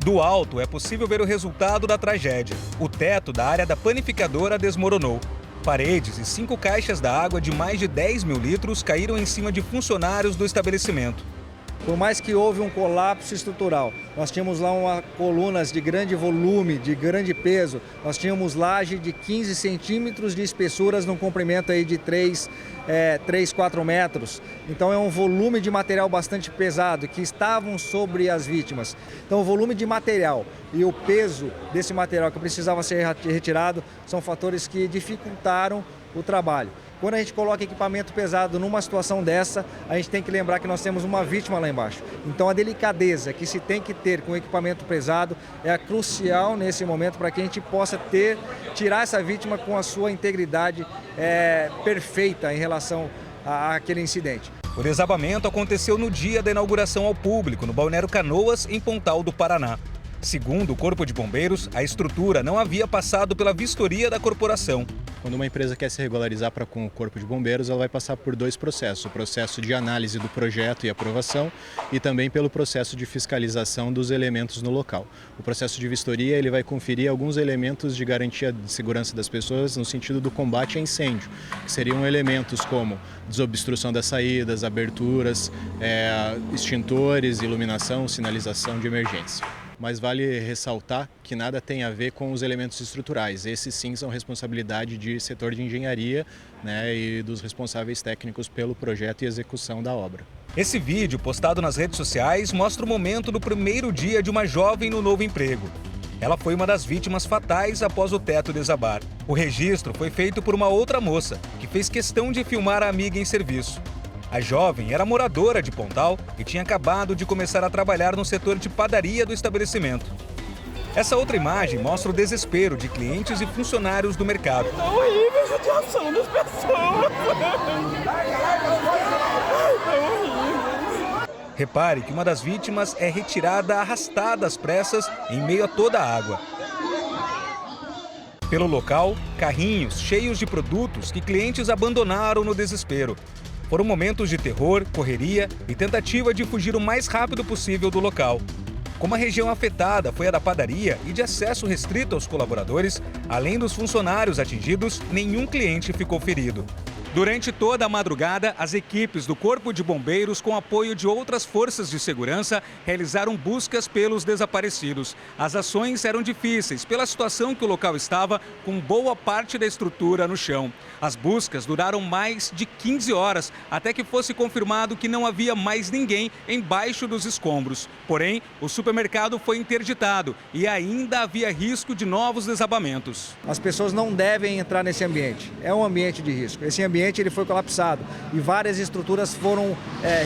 Do alto, é possível ver o resultado da tragédia. O teto da área da panificadora desmoronou. Paredes e 5 caixas da água de mais de 10 mil litros caíram em cima de funcionários do estabelecimento. Por mais que houve um colapso estrutural, nós tínhamos lá colunas de grande volume, de grande peso, nós tínhamos laje de 15 centímetros de espessuras num comprimento aí de 3, 4 metros. Então é um volume de material bastante pesado que estavam sobre as vítimas. Então o volume de material e o peso desse material que precisava ser retirado são fatores que dificultaram o trabalho. Quando a gente coloca equipamento pesado numa situação dessa, a gente tem que lembrar que nós temos uma vítima lá embaixo. Então a delicadeza que se tem que ter com equipamento pesado é crucial nesse momento para que a gente possa tirar essa vítima com a sua integridade perfeita em relação àquele incidente. O desabamento aconteceu no dia da inauguração ao público, no Balneário Canoas, em Pontal do Paraná. Segundo o Corpo de Bombeiros, a estrutura não havia passado pela vistoria da corporação. Quando uma empresa quer se regularizar com o Corpo de Bombeiros, ela vai passar por 2 processos. O processo de análise do projeto e aprovação e também pelo processo de fiscalização dos elementos no local. O processo de vistoria ele vai conferir alguns elementos de garantia de segurança das pessoas no sentido do combate a incêndio, que seriam elementos como desobstrução das saídas, aberturas, extintores, iluminação, sinalização de emergência. Mas vale ressaltar que nada tem a ver com os elementos estruturais. Esses sim são responsabilidade de setor de engenharia, e dos responsáveis técnicos pelo projeto e execução da obra. Esse vídeo, postado nas redes sociais, mostra o momento do primeiro dia de uma jovem no novo emprego. Ela foi uma das vítimas fatais após o teto desabar. O registro foi feito por uma outra moça, que fez questão de filmar a amiga em serviço. A jovem era moradora de Pontal e tinha acabado de começar a trabalhar no setor de padaria do estabelecimento. Essa outra imagem mostra o desespero de clientes e funcionários do mercado. É horrível a judiação das pessoas. É horrível. Repare que uma das vítimas é retirada arrastada às pressas em meio a toda a água. Pelo local, carrinhos cheios de produtos que clientes abandonaram no desespero. Foram momentos de terror, correria e tentativa de fugir o mais rápido possível do local. Como a região afetada foi a da padaria e de acesso restrito aos colaboradores, além dos funcionários atingidos, nenhum cliente ficou ferido. Durante toda a madrugada, as equipes do Corpo de Bombeiros, com apoio de outras forças de segurança, realizaram buscas pelos desaparecidos. As ações eram difíceis pela situação que o local estava, com boa parte da estrutura no chão. As buscas duraram mais de 15 horas, até que fosse confirmado que não havia mais ninguém embaixo dos escombros. Porém, o supermercado foi interditado e ainda havia risco de novos desabamentos. As pessoas não devem entrar nesse ambiente. É um ambiente de risco. Esse ambiente ele foi colapsado e várias estruturas foram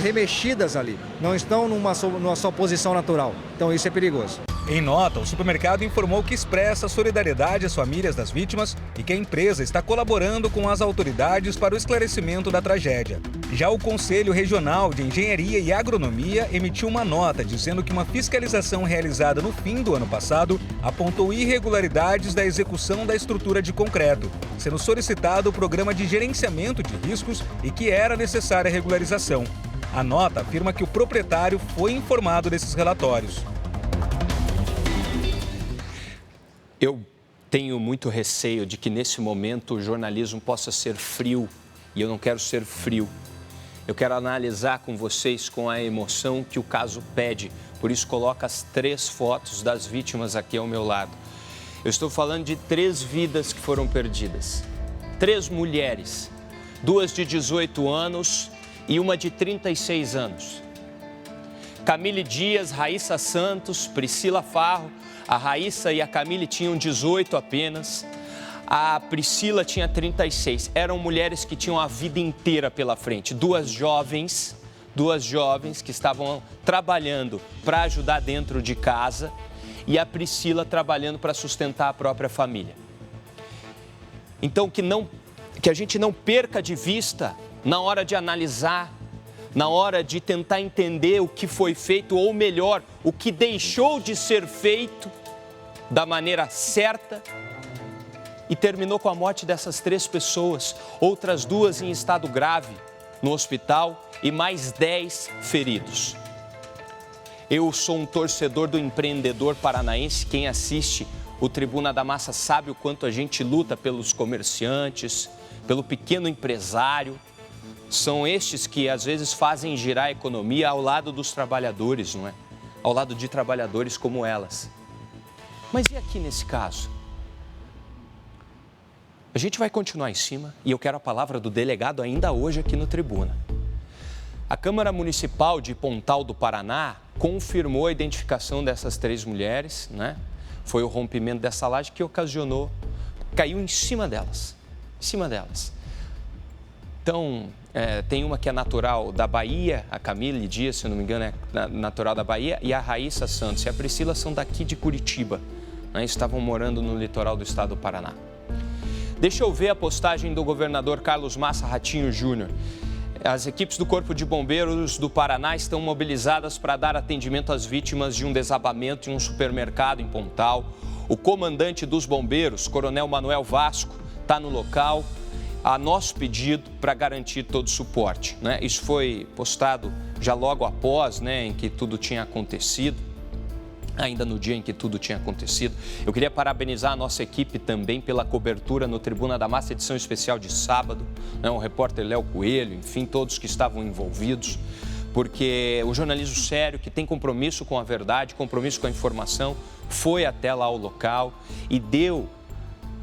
remexidas ali. Não estão numa sua posição natural. Então isso é perigoso. Em nota, o supermercado informou que expressa solidariedade às famílias das vítimas e que a empresa está colaborando com as autoridades para o esclarecimento da tragédia. Já o Conselho Regional de Engenharia e Agronomia emitiu uma nota dizendo que uma fiscalização realizada no fim do ano passado apontou irregularidades da execução da estrutura de concreto, sendo solicitado o programa de gerenciamento de riscos e que era necessária a regularização. A nota afirma que o proprietário foi informado desses relatórios. Eu tenho muito receio de que nesse momento o jornalismo possa ser frio e eu não quero ser frio. Eu quero analisar com vocês com a emoção que o caso pede, por isso coloco as 3 fotos das vítimas aqui ao meu lado. Eu estou falando de 3 vidas que foram perdidas, 3 mulheres, 2 de 18 anos e uma de 36 anos. Camille Dias, Raíssa Santos, Priscila Farro. A Raíssa e a Camille tinham 18 apenas, a Priscila tinha 36. Eram mulheres que tinham a vida inteira pela frente. Duas jovens que estavam trabalhando para ajudar dentro de casa e a Priscila trabalhando para sustentar a própria família. Então, que a gente não perca de vista na hora de analisar, na hora de tentar entender o que foi feito, ou melhor, o que deixou de ser feito da maneira certa e terminou com a morte dessas 3 pessoas, outras 2 em estado grave no hospital e mais 10 feridos. Eu sou um torcedor do empreendedor paranaense. Quem assiste o Tribuna da Massa sabe o quanto a gente luta pelos comerciantes, pelo pequeno empresário. São estes que às vezes fazem girar a economia ao lado dos trabalhadores, não é? Ao lado de trabalhadores como elas. Mas e aqui nesse caso? A gente vai continuar em cima e eu quero a palavra do delegado ainda hoje aqui no Tribuna. A Câmara Municipal de Pontal do Paraná confirmou a identificação dessas 3 mulheres, né? Foi o rompimento dessa laje que ocasionou, caiu em cima delas, Então, tem uma que é natural da Bahia, a Camille Dias, se eu não me engano, é natural da Bahia, e a Raíssa Santos e a Priscila são daqui de Curitiba, né? Estavam morando no litoral do estado do Paraná. Deixa eu ver a postagem do governador Carlos Massa Ratinho Júnior. As equipes do Corpo de Bombeiros do Paraná estão mobilizadas para dar atendimento às vítimas de um desabamento em um supermercado em Pontal. O comandante dos bombeiros, Coronel Manuel Vasco, está no local a nosso pedido para garantir todo o suporte, né? Isso foi postado já logo após, né, em que tudo tinha acontecido. Ainda no dia em que tudo tinha acontecido. Eu queria parabenizar a nossa equipe também pela cobertura no Tribuna da Massa, edição especial de sábado, né? O repórter Léo Coelho, enfim, todos que estavam envolvidos, porque o jornalismo sério, que tem compromisso com a verdade, compromisso com a informação, foi até lá ao local e deu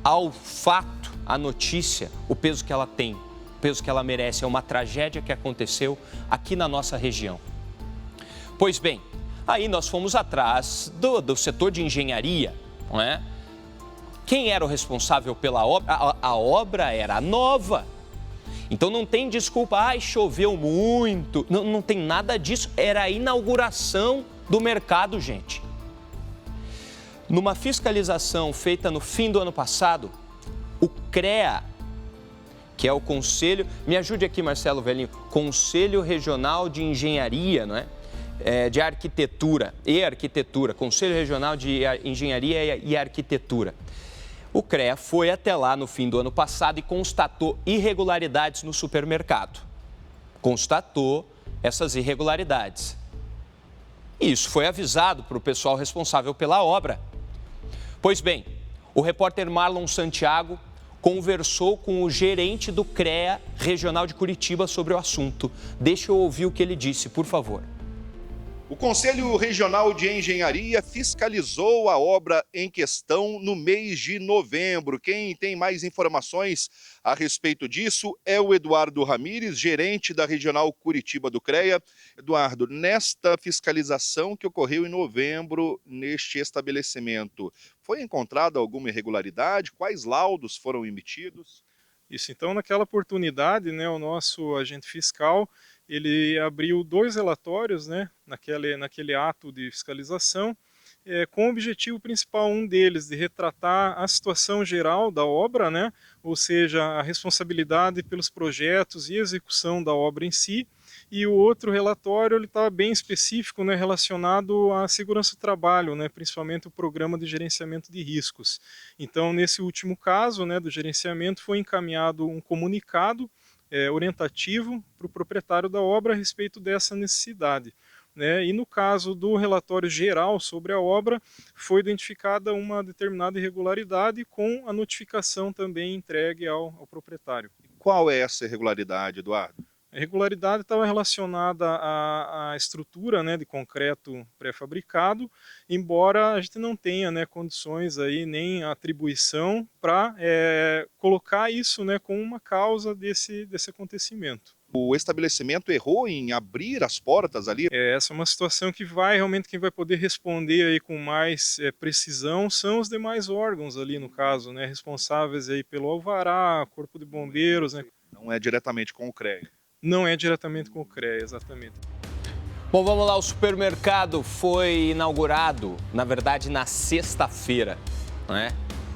ao fato, à notícia, o peso que ela tem, o peso que ela merece. É uma tragédia que aconteceu aqui na nossa região. Pois bem, aí nós fomos atrás do setor de engenharia, não é? Quem era o responsável pela obra? A obra era nova. Então não tem desculpa, choveu muito. Não tem nada disso. Era a inauguração do mercado, gente. Numa fiscalização feita no fim do ano passado, o CREA, que é o Conselho... Me ajude aqui, Marcelo Velhinho. Conselho Regional de Engenharia, não é? De Arquitetura e Arquitetura, Conselho Regional de Engenharia e Arquitetura. O CREA foi até lá no fim do ano passado e constatou irregularidades no supermercado. Constatou essas irregularidades. E isso foi avisado para o pessoal responsável pela obra. Pois bem, o repórter Marlon Santiago conversou com o gerente do CREA Regional de Curitiba sobre o assunto. Deixa eu ouvir o que ele disse, por favor. O Conselho Regional de Engenharia fiscalizou a obra em questão no mês de novembro. Quem tem mais informações a respeito disso é o Eduardo Ramires, gerente da Regional Curitiba do CREA. Eduardo, nesta fiscalização que ocorreu em novembro neste estabelecimento, foi encontrada alguma irregularidade? Quais laudos foram emitidos? Isso, então, naquela oportunidade, né, o nosso agente fiscal, ele abriu 2 relatórios, né, naquele ato de fiscalização, com o objetivo principal, um deles, de retratar a situação geral da obra, né, ou seja, a responsabilidade pelos projetos e execução da obra em si, e o outro relatório ele estava bem específico, né, relacionado à segurança do trabalho, né, principalmente o programa de gerenciamento de riscos. Então, nesse último caso, né, do gerenciamento, foi encaminhado um comunicado orientativo para o proprietário da obra a respeito dessa necessidade, né? E no caso do relatório geral sobre a obra, foi identificada uma determinada irregularidade com a notificação também entregue ao proprietário. Qual é essa irregularidade, Eduardo? A irregularidade estava relacionada à estrutura, né, de concreto pré-fabricado, embora a gente não tenha, né, condições aí, nem atribuição para colocar isso, né, como uma causa desse acontecimento. O estabelecimento errou em abrir as portas ali? Essa é uma situação que realmente quem vai poder responder aí com mais precisão são os demais órgãos ali no caso, né, responsáveis aí pelo alvará, Corpo de Bombeiros, né. Não é diretamente com o CREA? Não é diretamente com o CREA, exatamente. Bom, vamos lá, o supermercado foi inaugurado, na verdade, na sexta-feira, não é?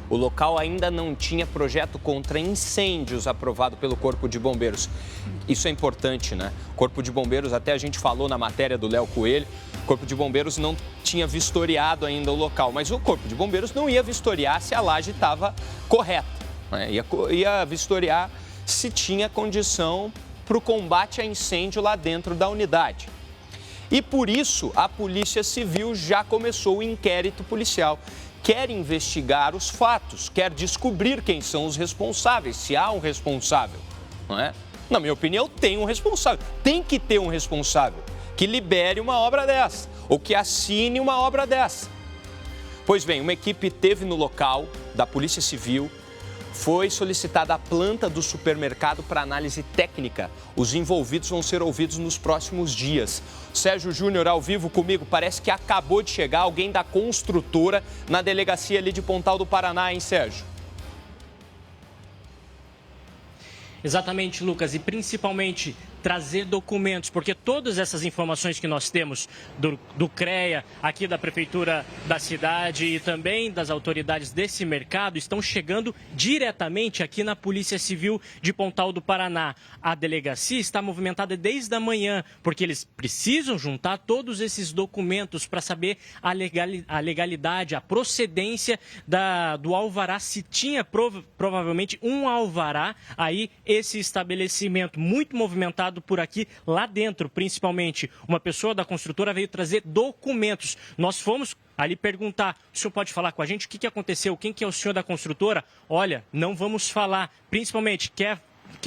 O local ainda não tinha projeto contra incêndios aprovado pelo Corpo de Bombeiros. Isso é importante, né? O Corpo de Bombeiros, até a gente falou na matéria do Léo Coelho, o Corpo de Bombeiros não tinha vistoriado ainda o local, mas o Corpo de Bombeiros não ia vistoriar se a laje estava correta, né? Ia vistoriar se tinha condição para o combate a incêndio lá dentro da unidade. E por isso a Polícia Civil já começou o inquérito policial. Quer investigar os fatos, quer descobrir quem são os responsáveis, se há um responsável, não é? Na minha opinião, tem um responsável. Tem que ter um responsável que libere uma obra dessa ou que assine uma obra dessa. Pois bem, uma equipe esteve no local da Polícia Civil, foi solicitada a planta do supermercado para análise técnica. Os envolvidos vão ser ouvidos nos próximos dias. Sérgio Júnior, ao vivo comigo, parece que acabou de chegar alguém da construtora na delegacia ali de Pontal do Paraná, hein, Sérgio? Exatamente, Lucas, e principalmente trazer documentos, porque todas essas informações que nós temos do CREA, aqui da Prefeitura da cidade e também das autoridades desse mercado estão chegando diretamente aqui na Polícia Civil de Pontal do Paraná. A delegacia está movimentada desde a manhã, porque eles precisam juntar todos esses documentos para saber a legalidade, a procedência do alvará, se tinha provavelmente um alvará aí, esse estabelecimento muito movimentado por aqui, lá dentro, principalmente. Uma pessoa da construtora veio trazer documentos. Nós fomos ali perguntar, o senhor pode falar com a gente o que aconteceu? Quem que é o senhor da construtora? Olha, não vamos falar. Principalmente, quer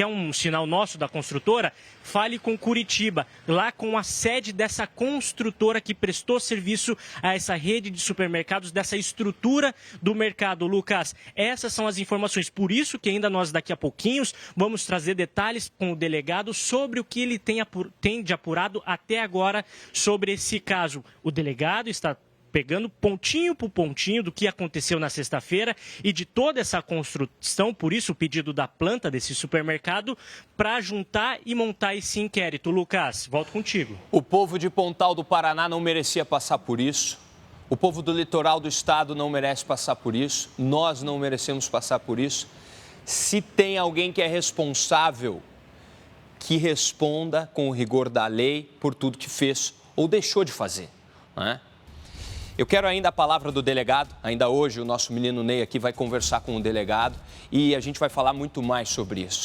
um sinal nosso da construtora? Fale com Curitiba, lá com a sede dessa construtora que prestou serviço a essa rede de supermercados, dessa estrutura do mercado. Lucas, essas são as informações. Por isso que ainda nós daqui a pouquinhos vamos trazer detalhes com o delegado sobre o que ele tem de apurado até agora sobre esse caso. O delegado está pegando pontinho por pontinho do que aconteceu na sexta-feira e de toda essa construção, por isso o pedido da planta desse supermercado, para juntar e montar esse inquérito. Lucas, volto contigo. O povo de Pontal do Paraná não merecia passar por isso. O povo do litoral do estado não merece passar por isso. Nós não merecemos passar por isso. Se tem alguém que é responsável, que responda com o rigor da lei por tudo que fez ou deixou de fazer, não é? Eu quero ainda a palavra do delegado. Ainda hoje o nosso menino Ney aqui vai conversar com o delegado e a gente vai falar muito mais sobre isso.